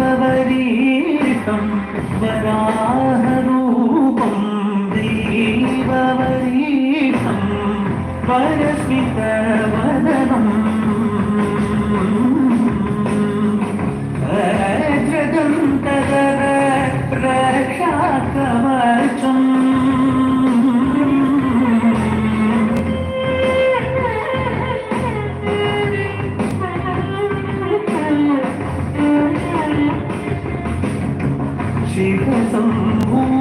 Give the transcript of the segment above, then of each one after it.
देववरीतं वराहरूपं देववरीतं वरस्मितवदनं अजगं तदर रक्षाकवचम् शिवसम्भूत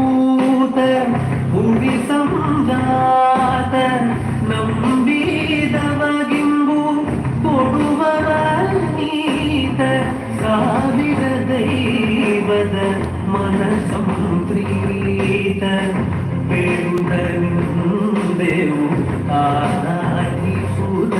भुवि संजात नम्बीदवगिम्बु कोडुववनीत ಸಾವಿರ ದೈವದ ಮನಸಂಪ್ರೀತ ಬೇಡುತ್ತಲಿಂದೆವು ಆರಾಧಿಸುತ್ತ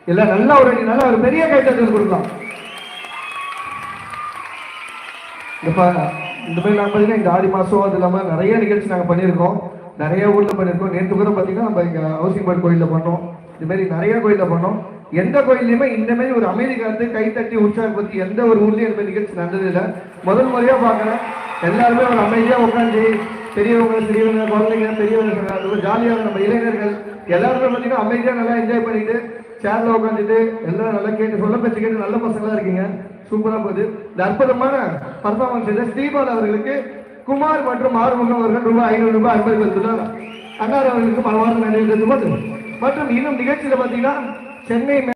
இல்ல நல்ல ஒரு பெரிய கைத்தட்டல் கொடுக்கலாம். இந்த மாதிரி நாங்கள் பார்த்தீங்கன்னா இந்த ஆடி மாதம் அது இல்லாமல் நிறைய நிகழ்ச்சி நாங்கள் பண்ணியிருக்கோம். நிறைய ஊரில் பண்ணியிருக்கோம். நேற்று கூட பார்த்தீங்கன்னா நம்ம இங்கே ஹவுசிங் போர்டு கோயிலில் பண்ணோம். இதுமாரி நிறைய கோயிலில் பண்ணோம். எந்த கோயிலையுமே இந்த மாதிரி ஒரு அமைதி காத்து கைத்தட்டி உற்சாகப்படுத்தி எந்த ஒரு ஊர்லேயும் இந்த மாதிரி நிகழ்ச்சி நடந்ததில்லை. முதல் முறையாக பார்க்குறேன். எல்லாருமே ஒரு அமைதியாக உட்காந்து பெரியவங்க சிறியவங்க குழந்தைங்க பெரியவங்க ஜாலியாக நம்ம இளைஞர்கள் எல்லாருமே பார்த்தீங்கன்னா அமைதியாக நல்லா என்ஜாய் பண்ணிட்டு சேர்ல உட்காந்துட்டு எல்லாரும் நல்லா கேட்டு சொல்ல பேச்சு கேட்டு நல்ல பசங்களா இருக்கீங்க. சூப்பரா போகுது. இந்த அற்புதமான பர்ஃபார்மன்ஸ் செய்த ஸ்ரீபால் அவர்களுக்கு குமார் மற்றும் ஆறுமுகம் அவர்கள் ரூபாய் 500 அன்பளிப்பு கொடுத்துள்ளார். அன்னார் அவர்களுக்கு மனமார்ந்த நன்றி. மற்றும் இன்னும் நிகழ்ச்சியில பார்த்தீங்கன்னா சென்னை